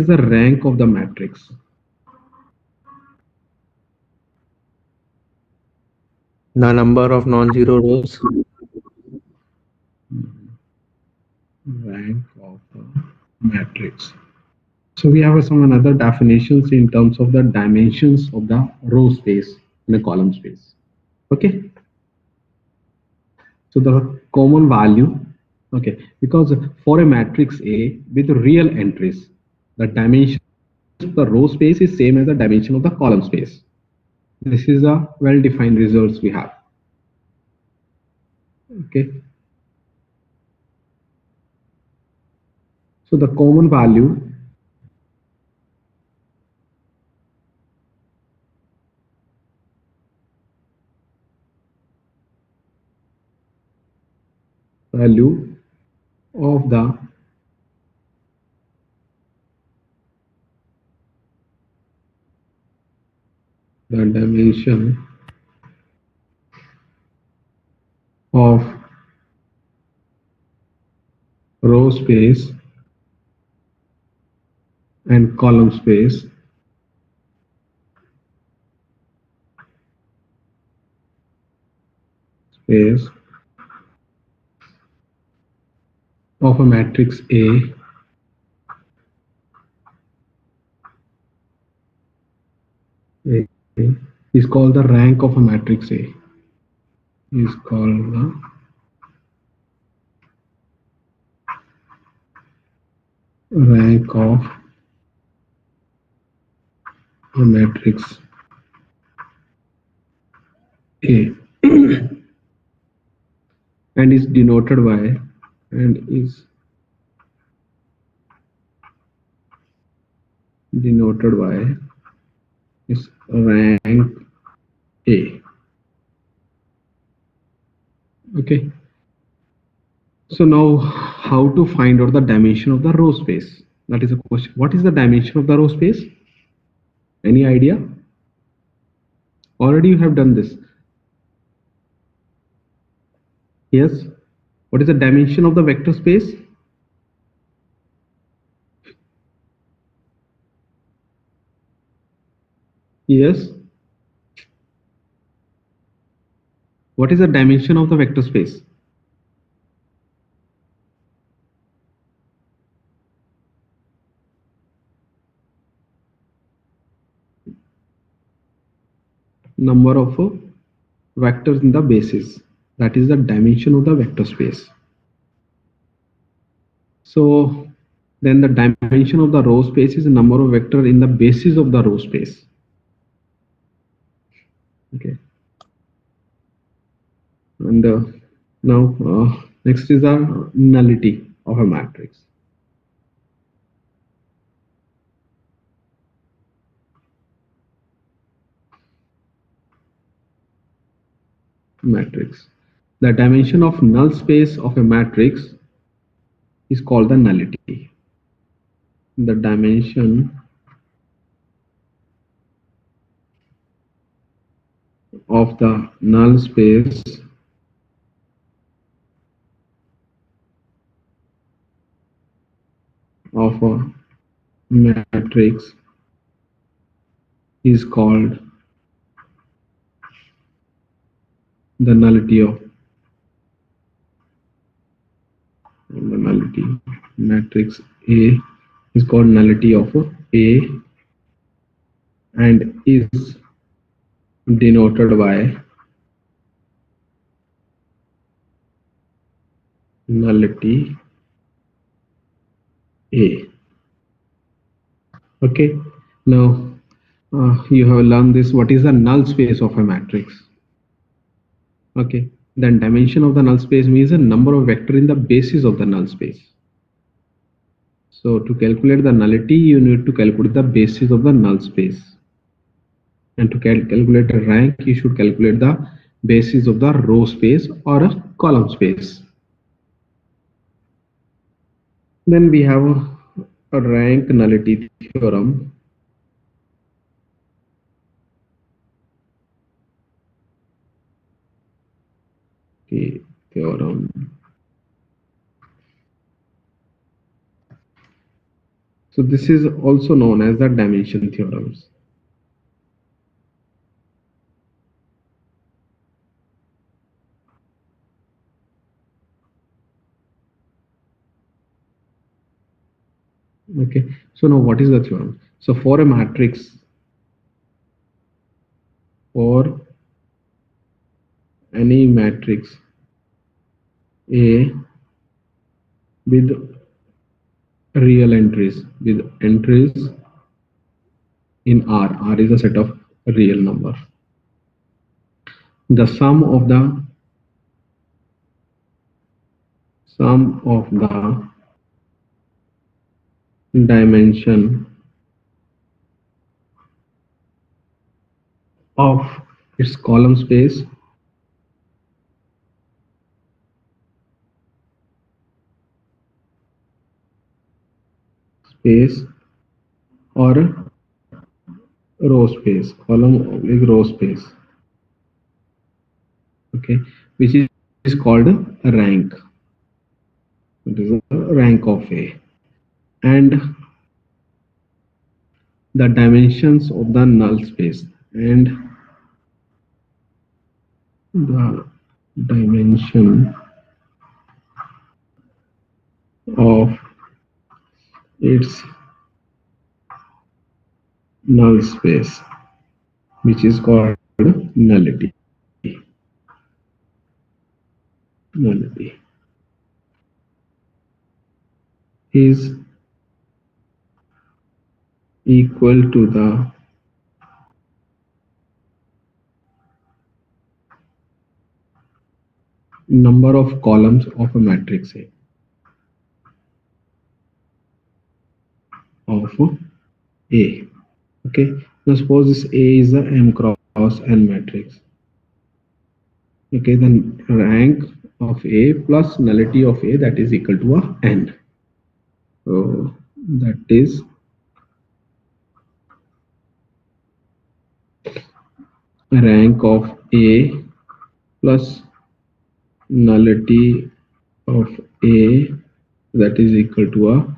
is the rank of the matrix? The number of non-zero rows. Rank of a matrix. So we have some another definitions in terms of the dimensions of the row space and a column space. Okay. So the common value, okay, because for a matrix A with real entries, the dimension of the row space is same as the dimension of the column space. This is a well-defined results we have. Okay. So the common value of the dimension of row space and column space of a matrix A is called the rank of a matrix A. Is called the rank of a matrix A and is denoted by is rank A. Okay. So now how to find out the dimension of the row space? That is a question. What is the dimension of the row space? Any idea? Already you have done this. Yes. What is the dimension of the vector space? Yes. What is the dimension of the vector space? Number of vectors in the basis. That is the dimension of the vector space. So then the dimension of the row space is the number of vectors in the basis of the row space. Okay. And now next is the nullity of a matrix. The dimension of null space of a matrix is called the nullity. The dimension of the null space of a matrix is called the nullity of matrix A is called nullity of A and is denoted by nullity A. Okay. Now you have learned this. What is the null space of a matrix? Okay. Then dimension of the null space means the number of vector in the basis of the null space. So to calculate the nullity, you need to calculate the basis of the null space. And to calculate a rank, you should calculate the basis of the row space or a column space. Then we have a rank nullity theorem. Okay, theorem. So this is also known as the dimension theorems. Okay, so now what is the theorem? So for a matrix, for any matrix A with real entries, with entries in R is a set of real number. The sum of the dimension of its column space or row space, column oblique row space, okay, which is called a rank. It is a rank of A, and the dimensions of the null space and the dimension of its null space, which is called nullity. Nullity is equal to the number of columns of a matrix A of A. Okay, now suppose this A is a M cross N matrix. Okay, then rank of A plus nullity of A, that is equal to a N. So that is rank of A plus nullity of A, that is equal to a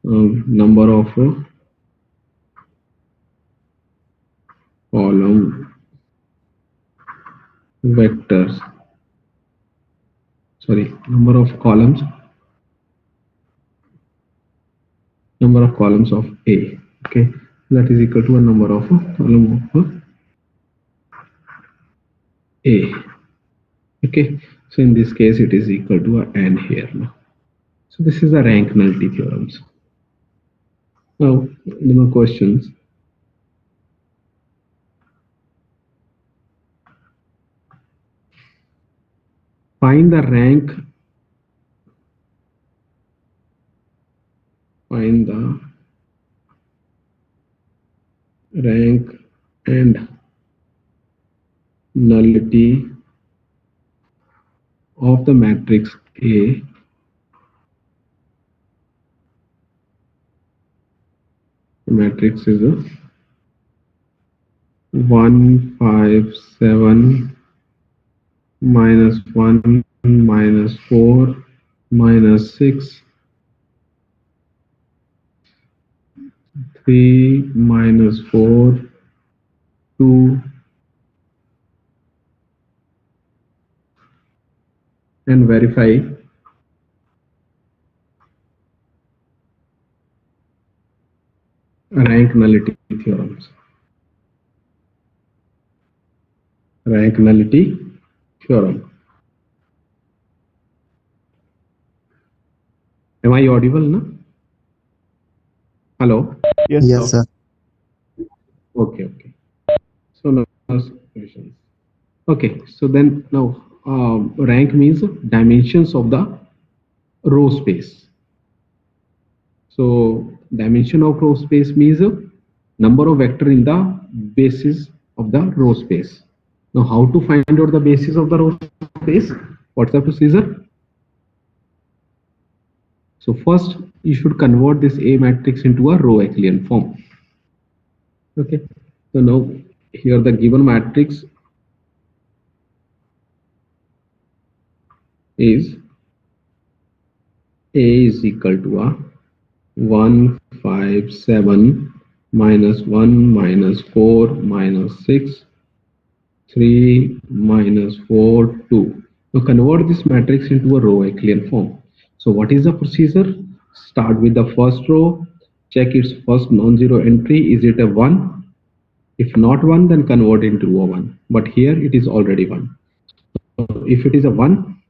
number of column vectors, sorry, number of columns of A. Okay, that is equal to a number of column of A. Okay, so in this case it is equal to a N here now. So this is the rank nullity theorems. Now, any more questions? Find the rank. Find the rank and nullity of the matrix A the matrix is a 1 5 7 minus 1 minus 4 minus 6 3 minus 4 2 and verify rank nullity theorems. Rank nullity theorem. Am I audible now? Hello? Yes, Yes, sir. sir. Okay. So now questions. Okay, so then now rank means dimensions of the row space. So dimension of row space means number of vector in the basis of the row space. Now how to find out the basis of the row space? What's the procedure? So first you should convert this A matrix into a row Euclidean form. Okay, so now here the given matrix is A is equal to a 1, 5, 7, minus 1, minus 4, minus 6, 3, minus 4, 2. Now convert this matrix into a row Euclidean form. So what is the procedure? Start with the first row, check its first non-zero entry. Is it a 1? If not 1, then convert into a 1. But here it is already 1. So if it is a 1,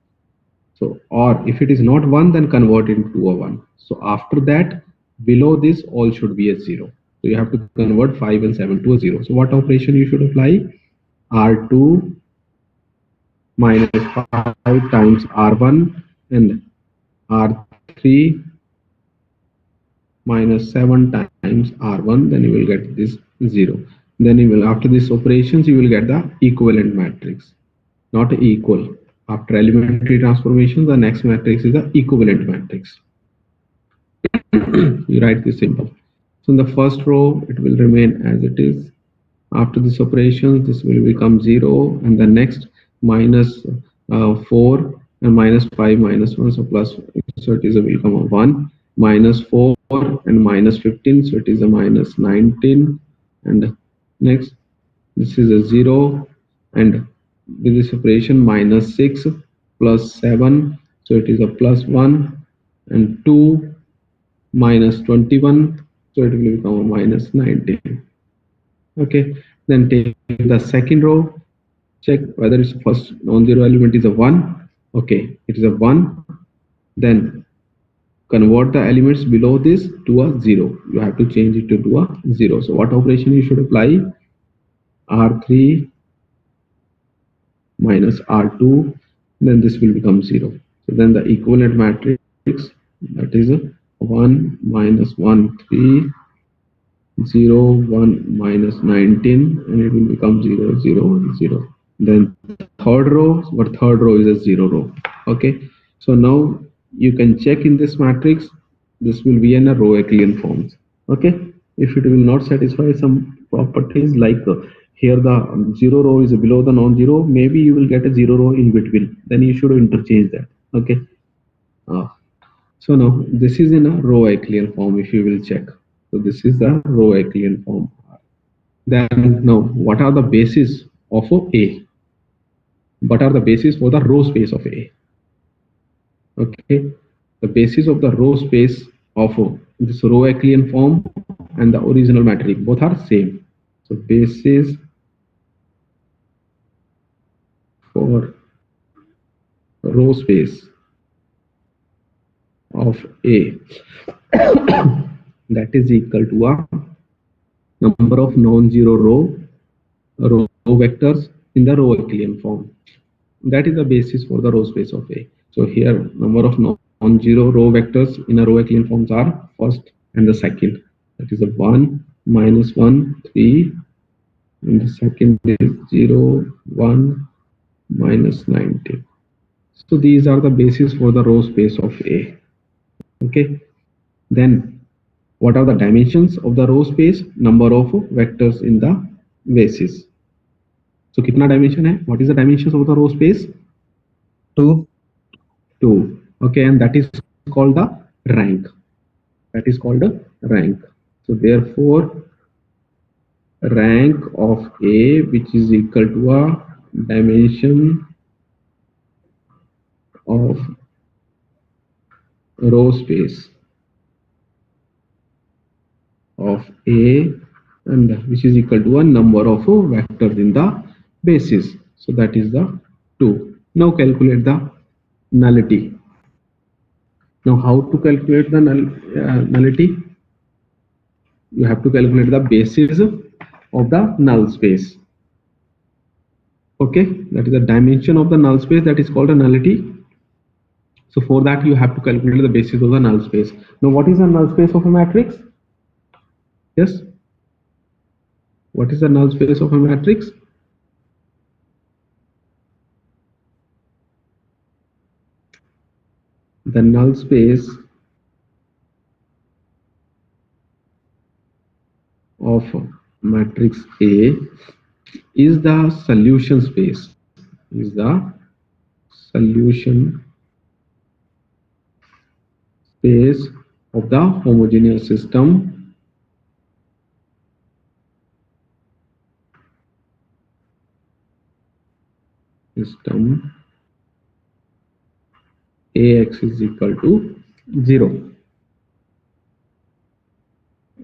so or if it is not 1, then convert into a 1. So after that, below this all should be a 0. So you have to convert 5 and 7 to a 0. So what operation you should apply? R2 minus 5 times R1 and R3 minus 7 times R1, then you will get this 0. Then you will, after these operations, you will get the equivalent matrix, not equal. After elementary transformation, the next matrix is the equivalent matrix. You write this simple. So in the first row, it will remain as it is. After this operation, this will become 0, and the next minus 4 and minus 5 minus 1, so plus, so it is a will become a 1, minus 4 and minus 15, so it is a minus 19, and next this is a 0, and with this operation minus 6 plus 7, so it is a plus 1, and 2 minus 21, so it will become a minus 19. Okay, then take the second row, check whether its first non-zero element is a 1. Okay, it is a 1. Then convert the elements below this to a 0. You have to change it to a 0. So what operation you should apply? R3 minus R2, then this will become 0. So then the equivalent matrix, that is a 1 minus 1, 3, 0, 1 minus 19, and it will become 0, 0, 0. Then third row, but third row is a 0 row. Okay, so now you can check in this matrix, this will be in a row Euclidean forms. Okay, if it will not satisfy some properties like here the 0 row is below the non-zero, maybe you will get a 0 row in between, then you should interchange that. Okay, so now this is in a row Euclidean form if you will check. So this is the row Euclidean form. Then now what are the bases of A? What are the bases for the row space of A? Okay, the basis of the row space of this row Euclidean form and the original matrix both are same. So basis for row space of A that is equal to a number of non-zero row vectors in the row Euclidean form. That is the basis for the row space of A. So here number of non-zero row vectors in a row Euclidean forms are first and the second. That is a 1, minus 1, 3, and the second is 0, 1, minus 19. So these are the basis for the row space of A. Okay. Then what are the dimensions of the row space? Number of vectors in the basis. So kitna dimension hai? What is the dimensions of the row space? 2. 2. Okay, and that is called the rank. That is called a rank. So therefore, rank of A, which is equal to a dimension of row space of A, and which is equal to a number of vectors in the basis. So that is the 2. Now calculate the nullity. Now how to calculate the nullity? You have to calculate the basis of the null space. Okay, that is the dimension of the null space, that is called a nullity. So for that you have to calculate the basis of the null space. Now what is the null space of a matrix? Yes, what is the null space of a matrix? The null space of matrix A is the solution space, is the solution space of the homogeneous system Ax is equal to 0.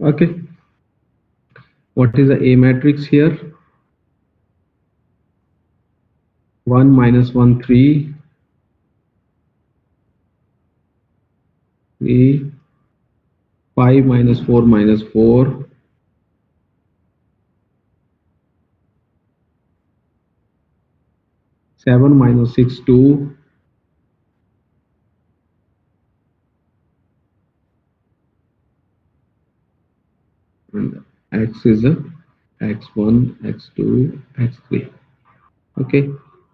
Okay. What is the A matrix here? 1 minus 1 3, 3, 5 minus 4 minus 4, 7 minus 6 2, and x is a x1, x2, x3. Okay,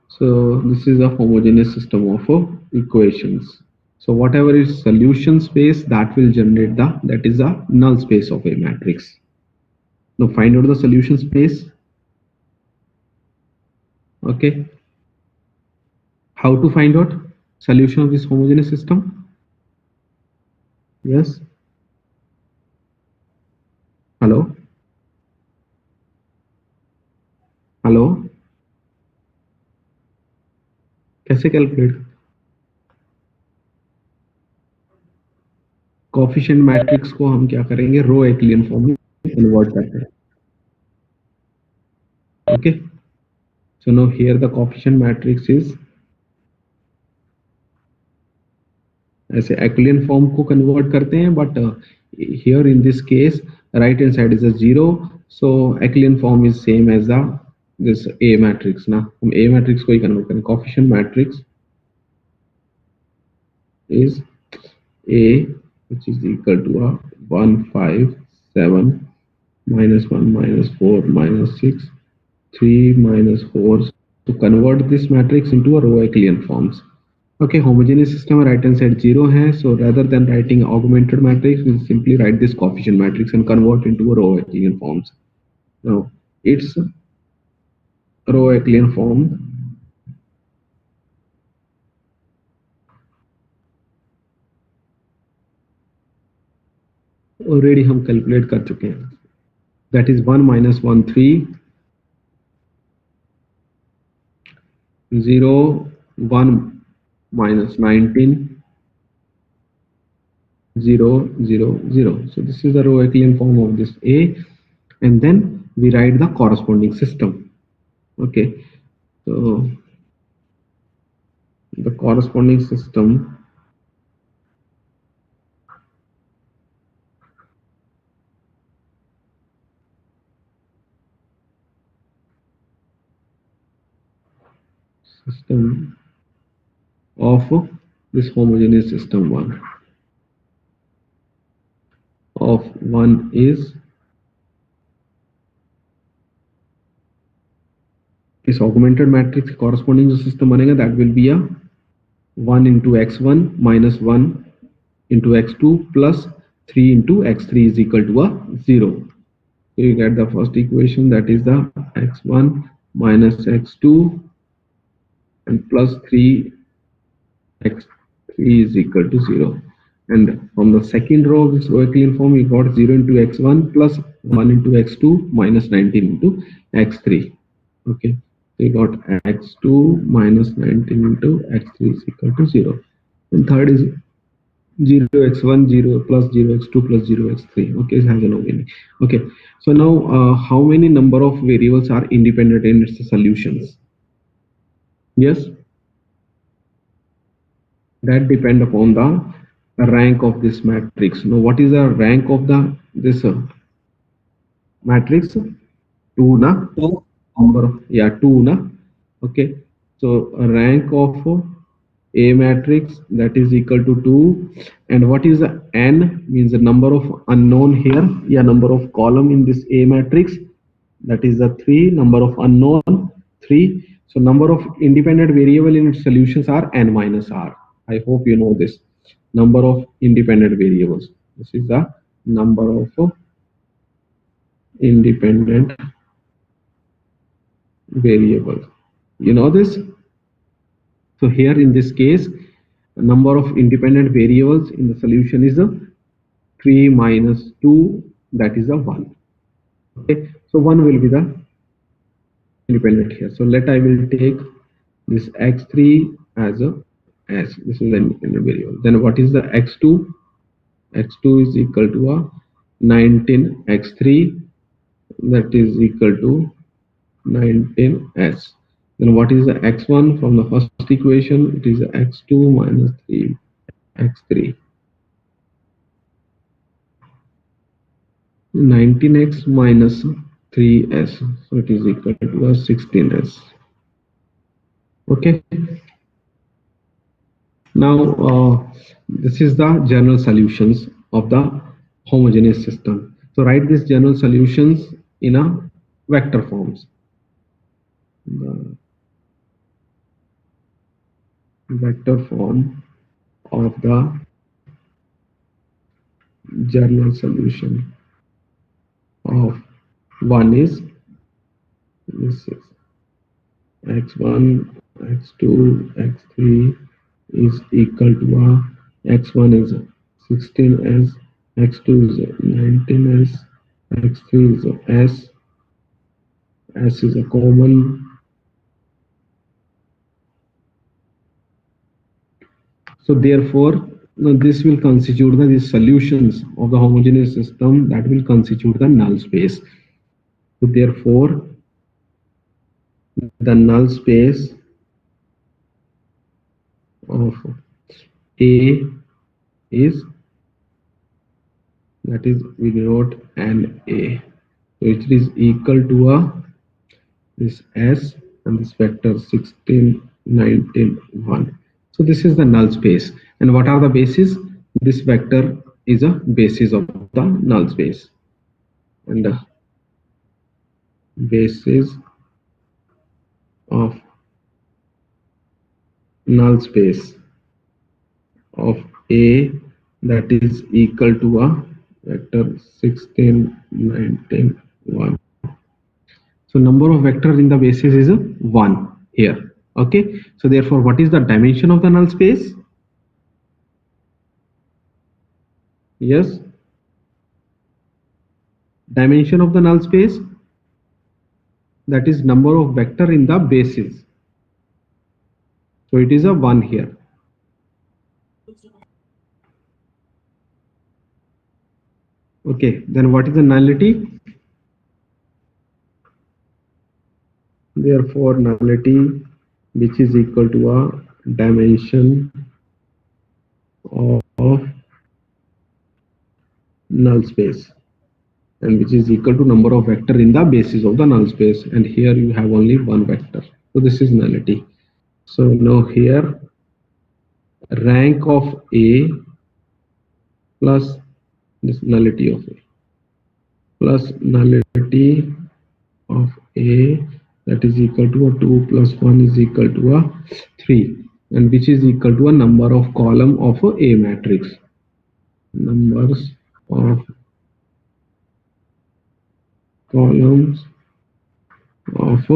so this is a homogeneous system of equations. So whatever is solution space, that will generate that is a null space of a matrix. Now find out the solution space. Okay, how to find out solution of this homogeneous system? Yes, hello, hello, कैसे calculate? Coefficient matrix को हम क्या करेंगे, रो एक्लियन form में convert करते हैं. Okay, so now here the coefficient matrix is ऐसे एक्लियन form को कन्वर्ट करते हैं, but here in this case right hand side is a 0, so echelon form is same as the this A matrix. ना हम A matrix को ही convert करें. coefficient matrix is A, which is equal to a 1 5 7 minus 1 minus 4 minus 6 3 minus 4. To convert this matrix into a row echelon forms. Okay, homogeneous system right hand side 0 है, so rather than writing augmented matrix, we simply write this coefficient matrix and convert into a row echelon forms. Now its row echelon form already हम calculate कर चुके हैं. That is 1 minus 1 3, 0 1 minus 19, 0 0 0. So this is the row echelon form of this A, and then we write the corresponding system. Okay, so the corresponding system of this homogeneous system 1 of 1 is this augmented matrix corresponding जो system बनेगा, that will be a 1 into x1 minus 1 into x2 plus 3 into x3 is equal to a 0. So you get the first equation, that is the x1 minus x2 and plus 3 x3 is equal to 0. And from the second row of this row echelon form, we got 0 into x1 plus 1 into x2 minus 19 into x3. Okay, so we got x2 minus 19 into x3 is equal to 0. And third is 0 x1 0 plus 0 x2 plus 0 x3. Okay, it has no meaning. Okay, so now how many number of variables are independent in its solutions? Yes, that depend upon the rank of this matrix. Now what is the rank of the this matrix? 2 na, number, yeah, 2 na. Okay, so a rank of A matrix, that is equal to 2. And what is the n? Means the number of unknown here, yeah, number of column in this A matrix, that is the 3. Number of unknown 3. So number of independent variable in its solutions are n minus r. I hope you know this. Number of independent variables, this is the number of independent variables. You know this? So here in this case, number of independent variables in the solution is 3 minus 2, that is a 1. Okay, so 1 will be the independent here. So let I will take this x3 as a s. This is an independent variable. Then what is the x2? X2 is equal to a 19 x3, that is equal to 19s. Then what is the x1 from the first equation? It is x2 minus 3 x3. 19x minus 3s, so it is equal to 16s. Okay, now this is the general solutions of the homogeneous system. So write these general solutions in a vector forms. The vector form of the general solution of 1 is this is x1, x2, x3 is equal to x1 is 16s, x2 is 19s, x3 is s is a common. So therefore, this will constitute the solutions of the homogeneous system that will constitute the null space. So therefore, the null space of A is, that is we denote an A, which is equal to this S and this vector 16, 19, 1. So this is the null space. And what are the bases? This vector is a basis of the null space. And the basis of null space of A, that is equal to a vector 16, 19, 1. So number of vectors in the basis is 1 here. Okay, so therefore what is the dimension of the null space? Yes, dimension of the null space, that is number of vector in the basis. So it is a 1 here. Okay, then what is the nullity? Therefore nullity, which is equal to a dimension of null space, and which is equal to number of vector in the basis of the null space, and here you have only one vector, so this is nullity. So now here rank of A plus this nullity of A plus nullity of A, that is equal to a 2 plus 1 is equal to a 3, and which is equal to a number of column of a matrix. Numbers of columns of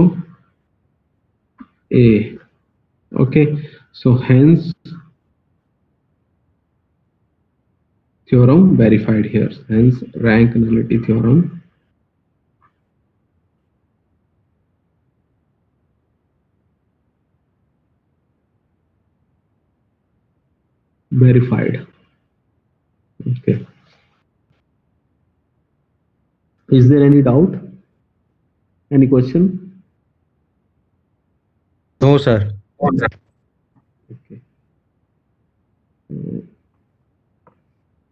A. Okay, so hence theorem verified here. Hence rank nullity theorem verified. Okay. Is there any doubt? Any question? No, sir. Okay.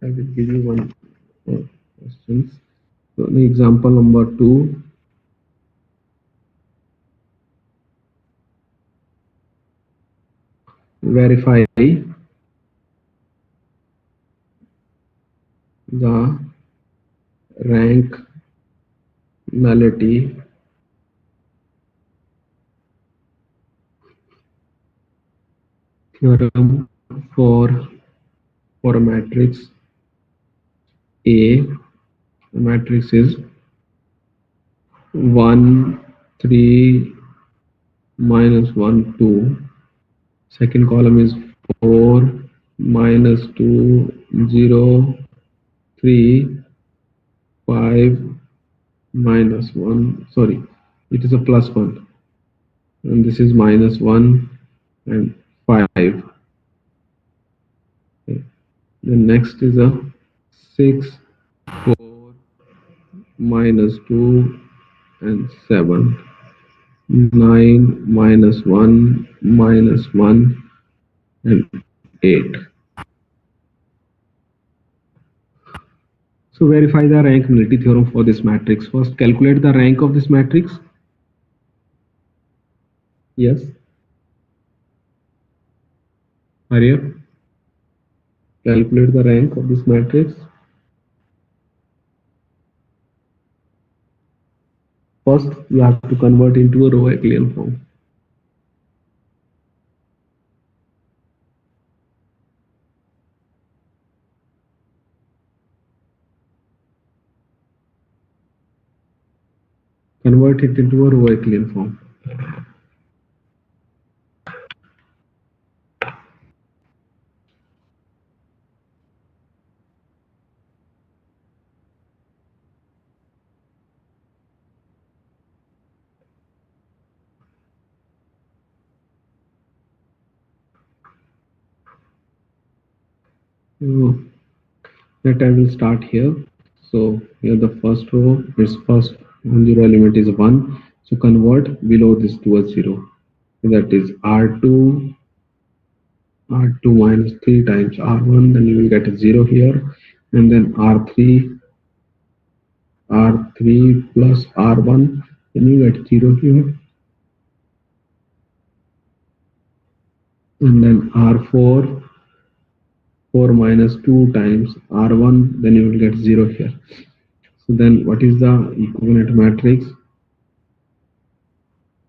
I will give you one more question. So example number 2. Verify the rank nullity theorem for a matrix A. The matrix is 1, 3, minus 1, 2. Second column is 4, minus 2, 0, 3, 5, minus 1, sorry, it is a plus 1, and this is minus 1 and 5. Okay. The next is a 6, 4, minus 2 and 7, 9, minus 1, minus 1 and 8. So verify the rank nullity theorem for this matrix. First, calculate the rank of this matrix. Yes. Hurry up. Calculate the rank of this matrix. First, you have to convert into a row echelon form. Convert it into a row echelon form. That I will start here. So here the first row, its first non-zero element is 1. So convert below this to a 0. So that is R2 minus 3 times R1, then you will get a 0 here, and then R3 plus R1, then you get 0 here, and then R4 4 minus 2 times R1, then you will get 0 here. So then what is the equivalent matrix?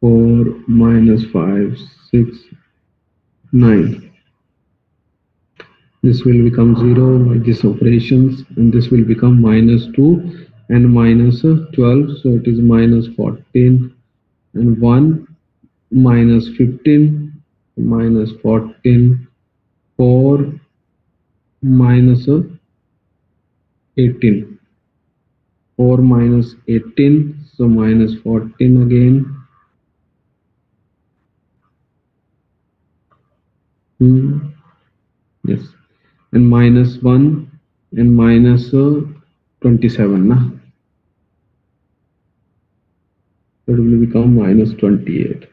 4 minus 5, 6, 9. This will become 0 by these operations, and this will become minus 2 and minus 12. So it is minus 14 and 1, minus 15, minus 14, 4, minus 18. 4 minus 18, so minus 14 again. Yes, and minus 1 and minus 27. Nah? So it will become minus 28.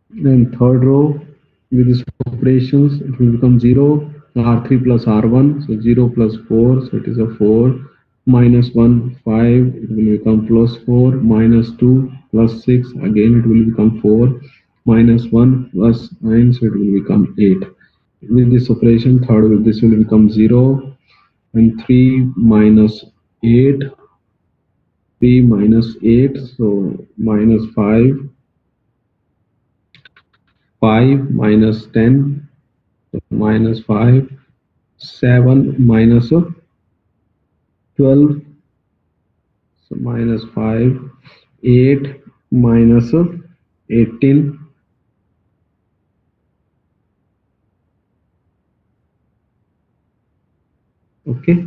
Then third row, with these operations, it will become 0, R3 plus R1, so 0 plus 4, so it is a 4, minus 1, 5, it will become plus 4, minus 2, plus 6, again it will become 4, minus 1, plus 9, so it will become 8. With this operation, third, this will become 0, and 3 minus 8, 3 minus 8, so minus 5, 5 minus 10, so minus 5, 7 minus 12, so minus 5, 8 minus 18, okay,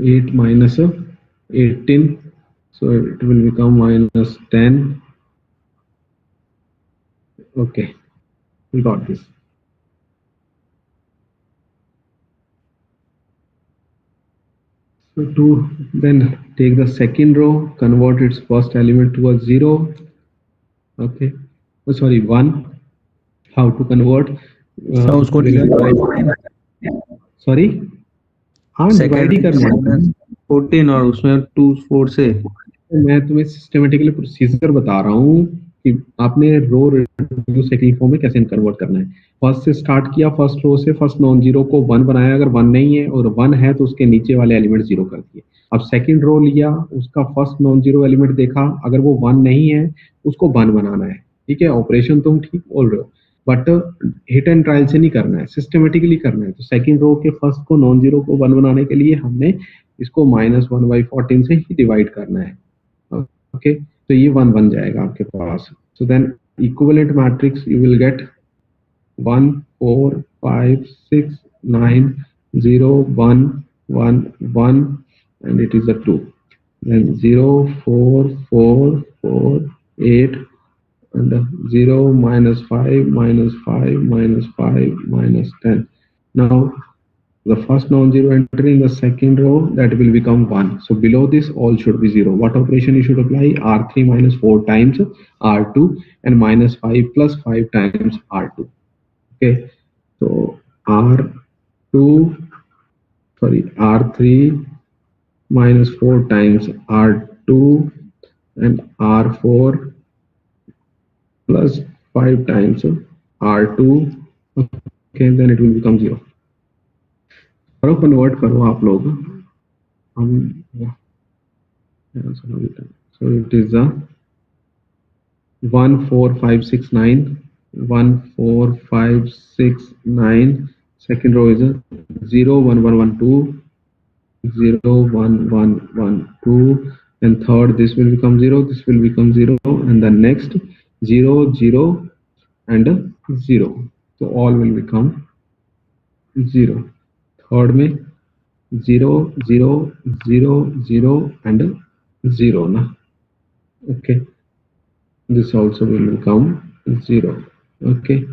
8 minus 18, so it will become minus 10. Okay, we got this. So to then take the second row, convert its first element to a 0. Okay, oh sorry, 1. How to convert? उसको sorry, हाँ divide ही करना है 14 और उसमें 2 4 से मैं तुम्हें systematically procedure बता रहा हूँ कि आपने रो रिड्यूस साइक्लिक फॉर्म में कैसे कन्वर्ट करना है। फर्स्ट से स्टार्ट किया, फर्स्ट रो से फर्स्ट नॉन जीरो को 1 बनाया, अगर 1 नहीं है और 1 है तो उसके नीचे वाले एलिमेंट 0 कर दिए। अब सेकंड रो लिया, उसका फर्स्ट नॉन जीरो एलिमेंट देखा, अगर वो 1 नहीं है उसको 1 बनाना है। ठीक है, ऑपरेशन तुम ठीक बोल रहे हो, बट हिट एंड ट्रायल से नहीं करना है, सिस्टमेटिकली करना है। तो सेकंड रो के फर्स्ट को नॉन जीरो को 1 बनाने के लिए हमने इसको -1/14 से ही डिवाइड करना है। ओके, तो ये 1 बन जाएगा आपके पास। So then equivalent matrix, you will get 1 4 5 6 9 0 1 1 1, and it is a 2. Then 0 4 4 4 8, and 0 minus 5 minus 5 minus 5 minus 10. Now the first non-zero entry in the second row, that will become 1. So below this all should be 0. What operation you should apply? R3 minus 4 times R2 and minus 5 plus 5 times R2. Okay, so R2, sorry, R3 minus 4 times R2 and R4 plus 5 times R2. Okay, then it will become 0. करो convert करो आप लोग, हम so it is a 1 4 5 6 9 1 4 5 6 9. Second row is a 0 1 1 1 2 0 1 1 1 2, and third this will become 0, this will become 0, and the next 0 0 and 0. So all will become 0. Third में 0 0 0 0 and 0 na. Okay, this also will become 0. Okay,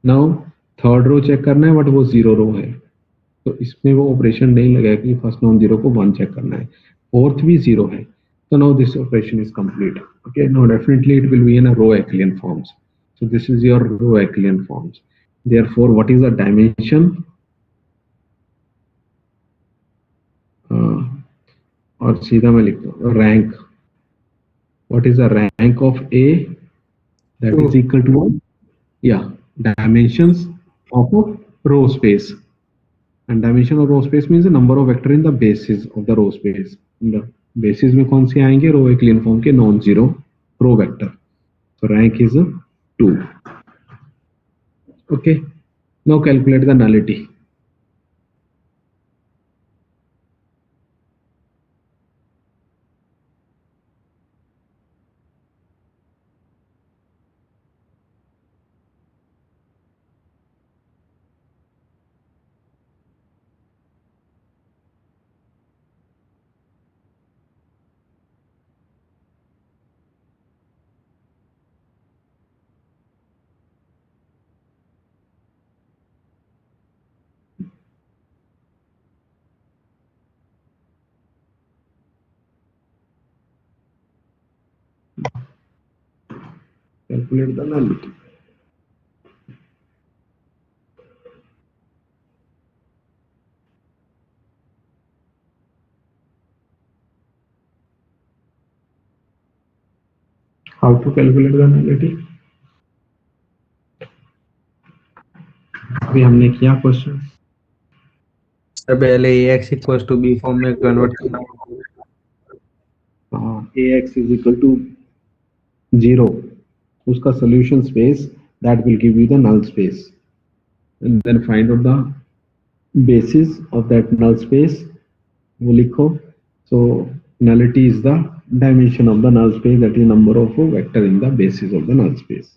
now third row check करना है, but वो 0 रो है, तो इसमें वो operation नहीं लगेगा कि फर्स्ट नॉन 0 को 1 चेक करना है. फोर्थ भी 0 है, so now this operation is complete. Okay, now definitely it will be in a row Euclidean forms. So this is your row Euclidean forms. Therefore, what is the dimension? और सीधा मैं लिखता हूँ rank. What is the rank of A? That is equal to, yeah, dimensions of a row space. And dimension of row space means the number of vector in the basis of the row space. The basis में कौन से आएंगे? Row Euclidean form के non zero row vector. So rank is 2. Okay, now calculate the nullity. Calculate the nullity. How to calculate the nullity? अभी हमने किया question. Sir पहले ax equals to B form में कन्वर्ट करना होगा. ax is equal to 0, उसका solution space that will give you the null space, and then find out the basis of that null space. वो लिखो. So nullity is the dimension of the null space, that is number of vector in the basis of the null space.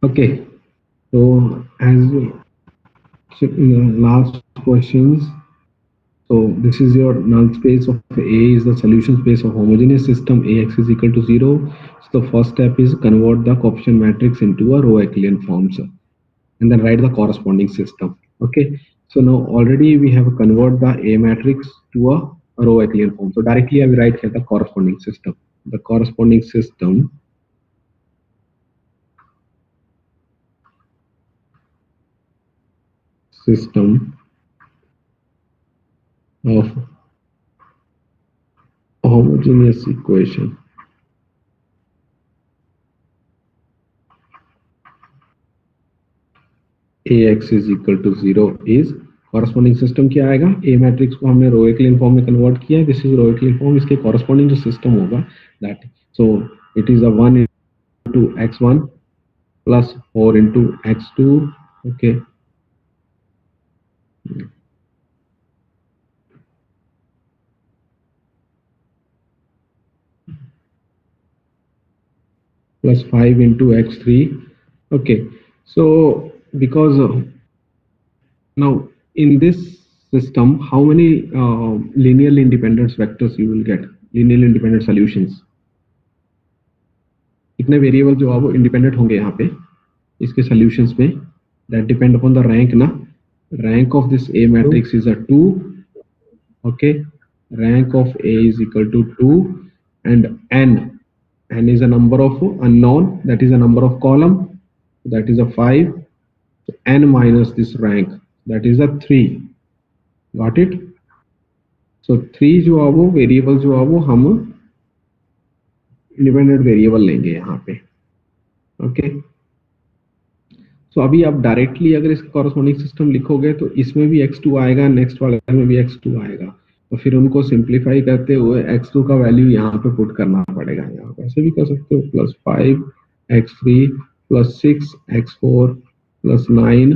Okay, so as last questions, so this is your null space of A is the solution space of homogeneous system. Ax is equal to 0. So the first step is convert the coefficient matrix into a row Euclidean forms, and then write the corresponding system. Okay, so now already we have convert the A matrix to a row echelon form. So directly I will write here the corresponding system. The corresponding system of homogeneous equation AX is equal to 0 is corresponding system क्या आएगा? A matrix को हमने row echelon form में convert किया है. This is row echelon form. इसके corresponding जो system होगा that so it is a 1 into x1 plus 4 into x2. Okay. Plus 5 into x3. Okay. So because now in this system, how many linearly independent vectors you will get? Linearly independent solutions. कितने variable जो है वो independent होंगे यहाँ पे इसके solutions में? That depend upon the rank ना. Rank of this A matrix is a 2. Okay. Rank of A is equal to 2 and n is a number of unknown, that is a number of column, that is a 5. So n minus this rank, that is a 3. Got it? So 3 जो है वो variable जो है वो हम independent variable लेंगे यहाँ पे. ओके. सो अभी आप डायरेक्टली अगर इसका कॉरस्पॉन्डिंग सिस्टम लिखोगे तो इसमें भी x2 आएगा, नेक्स्ट वाले में भी x2 आएगा. तो फिर उनको सिंप्लीफाई करते हुए x2 का वैल्यू यहाँ पे पुट करना पड़ेगा. यहाँ पे ऐसे भी कर सकते हो, plus 5 x3 plus 6 x4 plus 9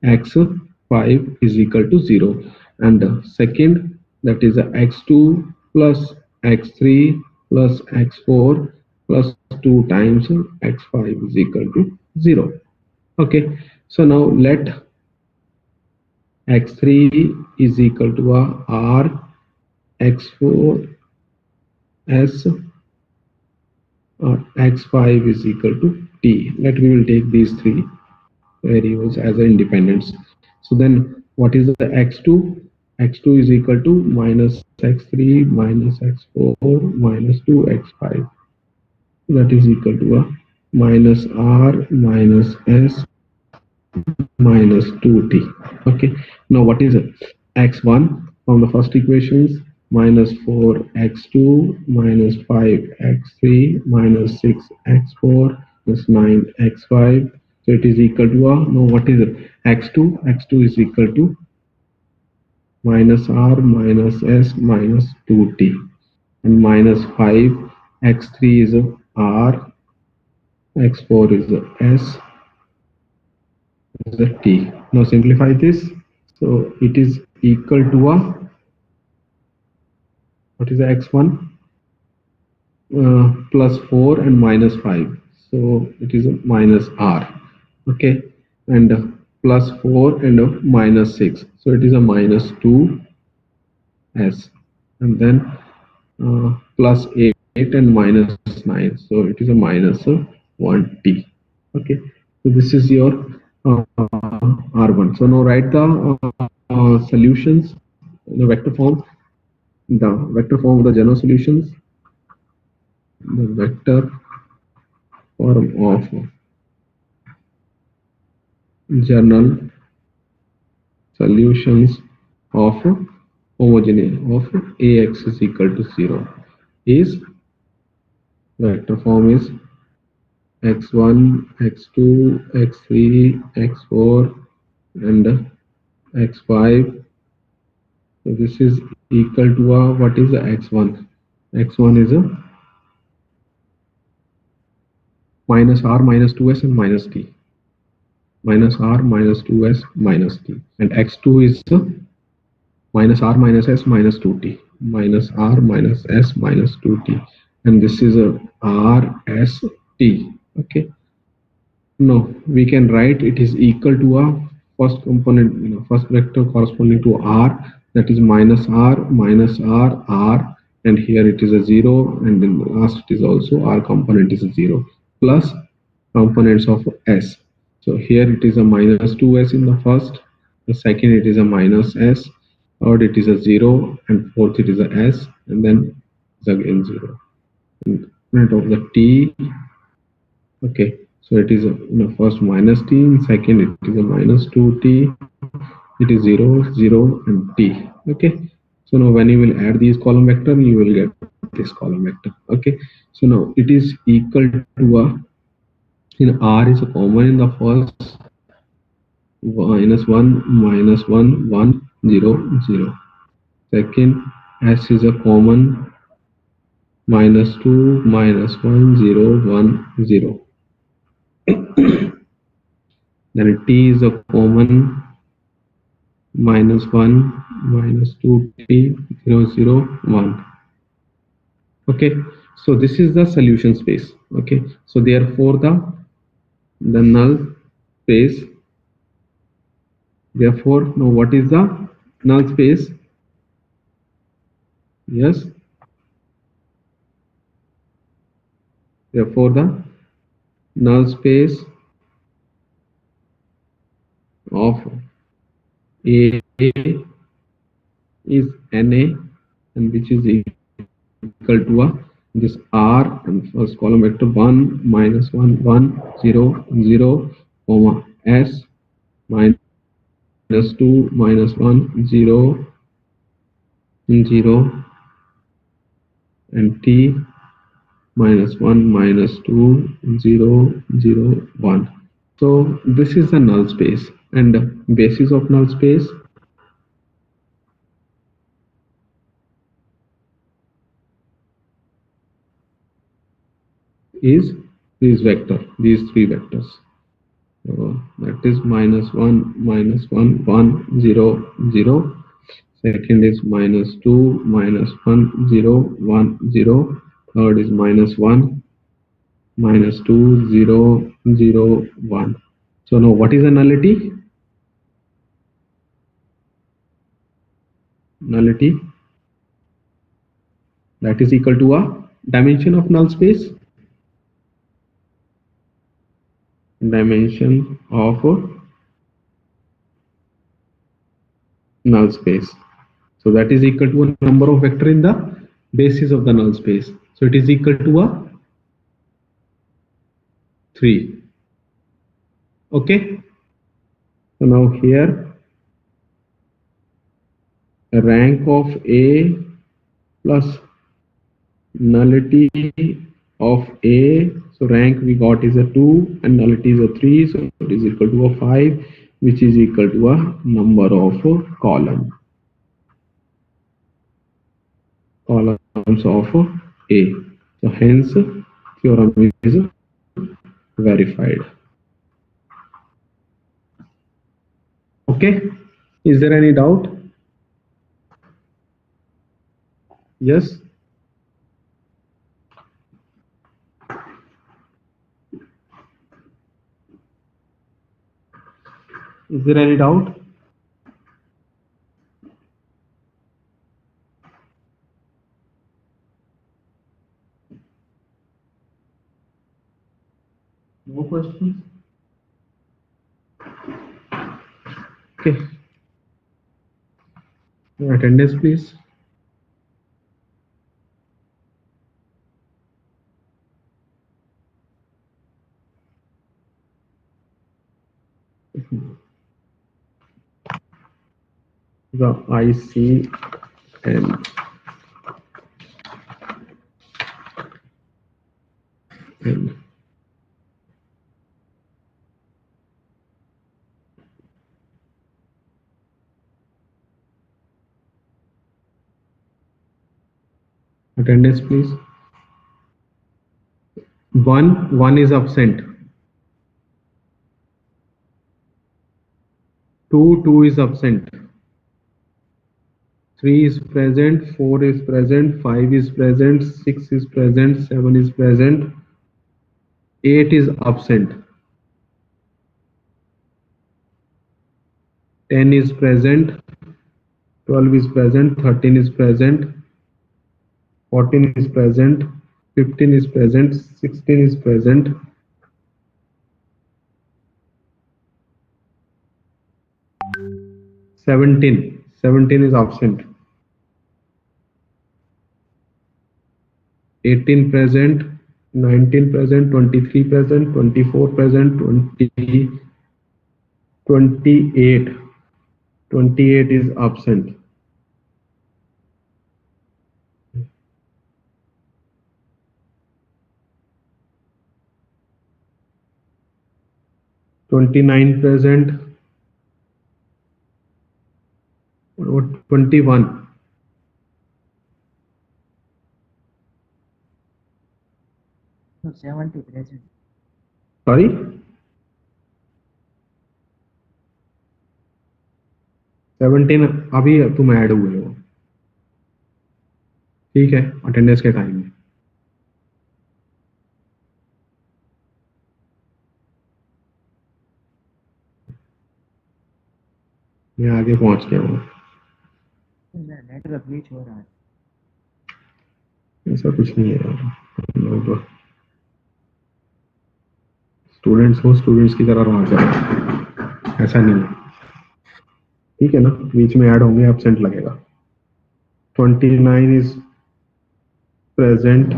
x5 is equal to 0. And second, that is x2 plus x3 plus x4 plus 2 times x5 is equal to 0. Okay, so now let x3 is equal to a r, x4 s, or x5 is equal to t. Let we will take these three variables as an independence. So then what is the x2? x2 is equal to minus x3 minus x4 minus 2 x5. That is equal to a minus r minus s minus 2t. Okay, now what is it? X1 from the first equations, minus 4 x2 minus 5 x3 minus 6 x4 plus 9 x5. So it is equal to a, now what is it? x2 is equal to minus r minus s minus 2t, and minus 5 x3 is a r, x4 is a s, is a t. Now simplify this. So it is equal to a, what is the x1? Plus 4 and minus 5. So it is a minus r. Okay, and plus 4 and minus 6. So it is a minus 2s, and then plus 8 and minus 9. So it is a minus 1t. Okay, so this is your R1. So now write the solutions in a vector form. The vector form of the general solutions. The vector form of general solutions of homogeneous of AX is equal to 0 is, vector form is x1, x2, x3, x4 and x5. So this is equal to a, what is the x1? x1 is a minus r minus 2s and minus t. Minus r minus 2s minus t. And x2 is a minus r minus s minus 2t. Minus r minus s minus 2t. And this is a r s t. Okay. No, we can write it is equal to a first component, first vector corresponding to r, that is minus r, r, and here it is a 0, and then last it is also r component is a 0, plus components of s. So here it is a minus 2s in the first, the second it is a minus s, third it is a 0, and fourth it is a S, and then it's again 0. In front of the T, okay, so it is a, first minus T, in second it is a minus 2T, it is 0, 0, and T. Okay, so now when you will add these column vector, you will get this column vector. Okay, so now it is equal to a, in R is a common in the first, minus 1, minus 1, 1, 0, 0. Second, S is a common, minus 2, minus 1, 0, 1, 0. Then T is a common, minus 1, minus 2T, 0, 0, 1. Okay, so this is the solution space. Okay, so therefore the null space, therefore now what is the null space? Yes, therefore the null space of A is NA, and which is equal to a, this R, and first column vector 1, minus 1, 1, 0, 0, comma S, minus 2, minus 1, 0, 0, and T, minus 1, minus 2, 0, 0, 1. So this is the null space, and the basis of null space is this vector, these three vectors. So that is minus 1, minus 1, 1, 0, 0. Second is minus 2, minus 1, 0, 1, 0. Third is minus 1, minus 2, 0, 0, 1. So now what is a nullity? Nullity, that is equal to a dimension of null space. Dimension of null space. So that is equal to a number of vector in the basis of the null space. So it is equal to a 3. Okay. So now here, the rank of A plus nullity of A. So rank we got is a 2 and nullity is a 3. So it is equal to a 5, which is equal to a number of columns of A. So hence theorem is verified. Okay. Is there any doubt? Yes. Is there any doubt? No questions? Okay. Attendance, please. The IC and attendance, please. 1 is absent. 2 is absent. 3 is present. 4 is present. 5 is present. 6 is present. 7 is present. 8 is absent. 10 is present. 12 is present. 13 is present. 14 is present. 15 is present. 16 is present. 17 17 is absent. 18 present, 19 present, 23 present, 24 present, 20, 28. 28 is absent. Twenty-nine present. What? 21. So 70 present. Sorry. 17 अभी तुम add हुए हो, ठीक है, attendance के time में। मैं आगे पहुंच गया हूँ। नेटवर्क ग्लिच हो रहा है। ऐसा कुछ नहीं है, स्टूडेंट्स हो, स्टूडेंट्स की तरह रहा करो, ऐसा नहीं है, ठीक है ना। बीच में ऐड होंगे, एब्सेंट लगेगा। 29 is present,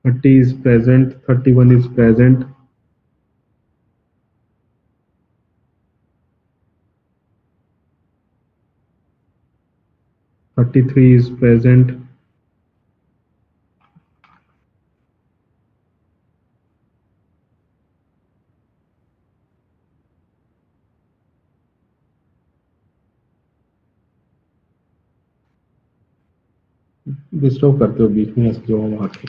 30 is present, 31 is present, 33 is present, 'disturb करते हो बीच में ऐसे जो आवाज है।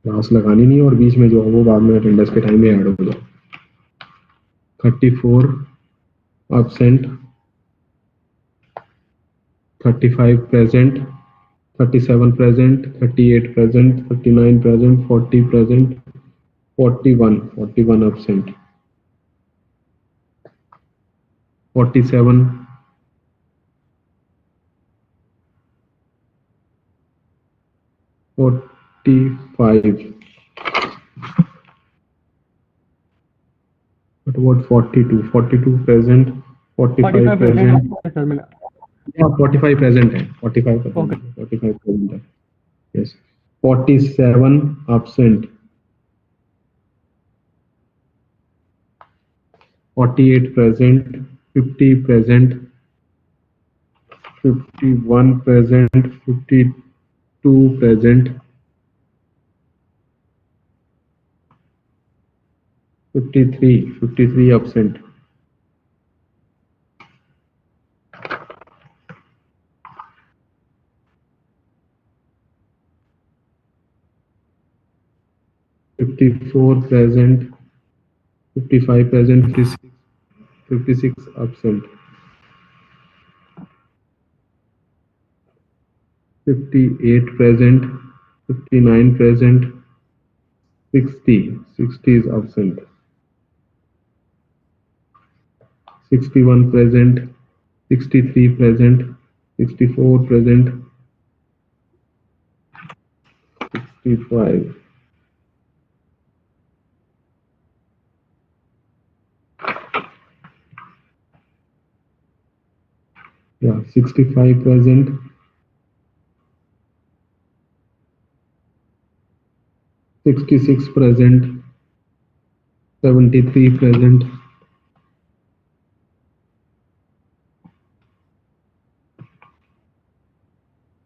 क्लास लगानी नहीं और बीच में जो है वो बाद में अटेंडेंस के टाइम में ऐड हो जाए। 34 absent, 35 present, 37 present, 38 present, 39 present, 40 present, 41 absent, 47, 45. What about 42? 42 present, 45 present. Yeah, 45 present है, 45 present है, 45 present है. Yes. 47 absent. 48 present, 50 present, 51 present, 52 present, 53 absent. 54 present, 55 present, 56 absent. 58 present, 59 present, 60 is absent. 61 present, 63 present, 64 present, 65. Yeah, 65 present, 66 present, 73 present,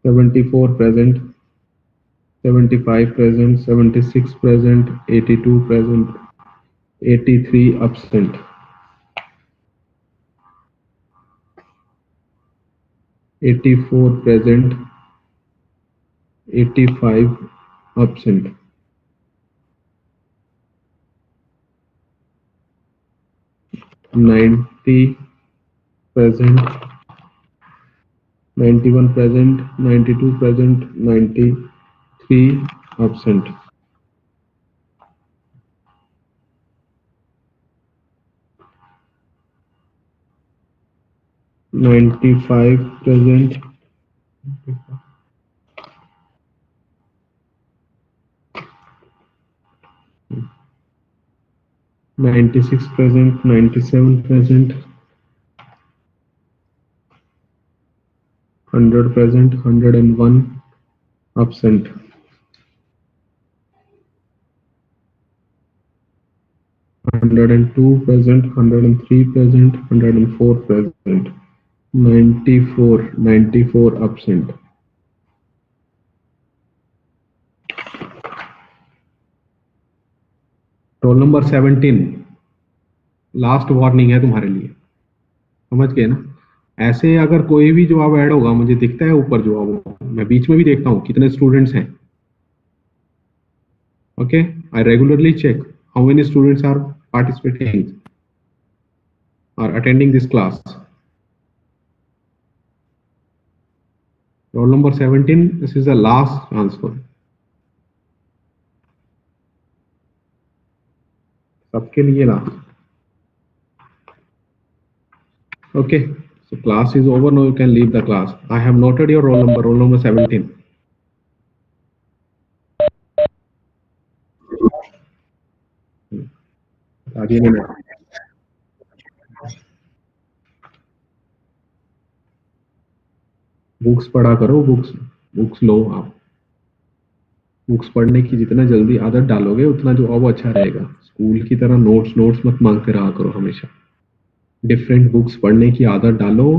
74 present, 75 present, 76 present, 82 present, 83 absent, 84 present, 85 absent, 90 present, 91 present, 92 present, 93 absent. 95 present, 96 present, 97 present, 100 present, 101 absent. 102 present, 103 present, 104 present, 94 absent. Roll number 17, last warning है तुम्हारे लिए, समझ गए ना? ऐसे अगर कोई भी जवाब ऐड होगा, मुझे दिखता है ऊपर जवाब, मैं बीच में भी देखता हूँ कितने स्टूडेंट्स हैं. Okay, I regularly check how many students are participating or attending this class. Roll number 17, this is the last transfer. सबके लिए last. Okay, so class is over now. You can leave the class. I have noted your roll number 17. आगे में books पढ़ा करो, books लो आप. Books पढ़ने की जितना जल्दी आदत डालोगे उतना जो अब अच्छा रहेगा. स्कूल की तरह नोट्स मत मांगते रहा करो हमेशा. डिफरेंट बुक्स पढ़ने की आदत डालो.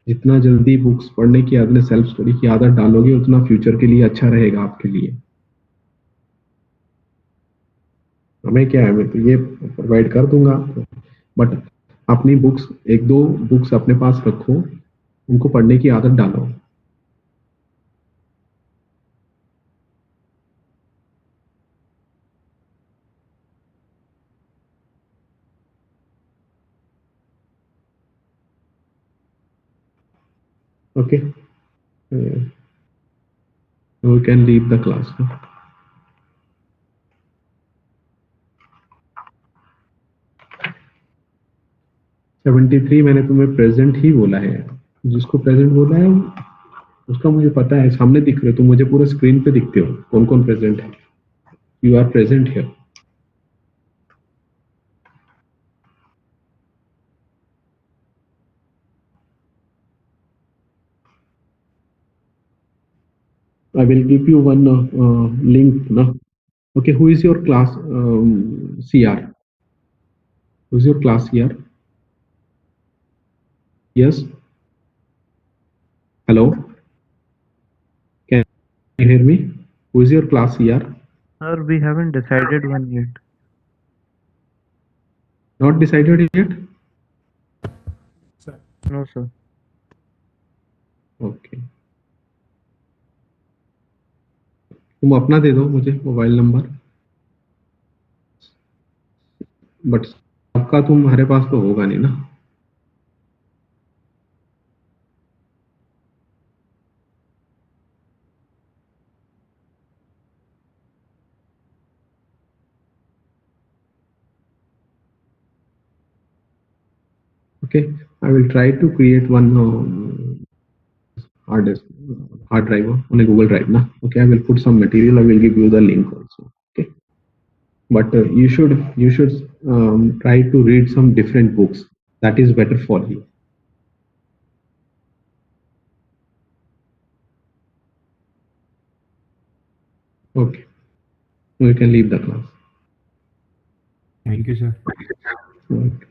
जितना जल्दी बुक्स पढ़ने की आदत, सेल्फ स्टडी की आदत डालोगे उतना फ्यूचर के लिए अच्छा रहेगा आपके लिए. हमें क्या है, मैं तो ये प्रोवाइड कर दूंगा, बट अपनी बुक्स, एक दो बुक्स अपने पास रखो, उनको पढ़ने की आदत डालो. Okay, we can leave the class. 73 मैंने तुम्हें प्रेजेंट ही बोला है. जिसको प्रेजेंट बोला है उसका मुझे पता है, सामने दिख रहे हो तुम, मुझे पूरे स्क्रीन पे दिखते हो कौन कौन प्रेजेंट है. You are present here. I will give you one link. No? Okay, who is your class CR? Who is your class CR? Yes. Hello. Can you hear me? Who is your class CR? Sir, we haven't decided one yet. Not decided yet? No, sir. Okay. तुम अपना दे दो मुझे mobile number, but सबका तुम्हारे पास तो होगा नहीं ना. Okay, I will try to create one hard drive on a Google Drive. Na? Okay, I will put some material. I will give you the link also. Okay, but you should try to read some different books. That is better for you. Okay, we can leave the class. Thank you, sir. Okay.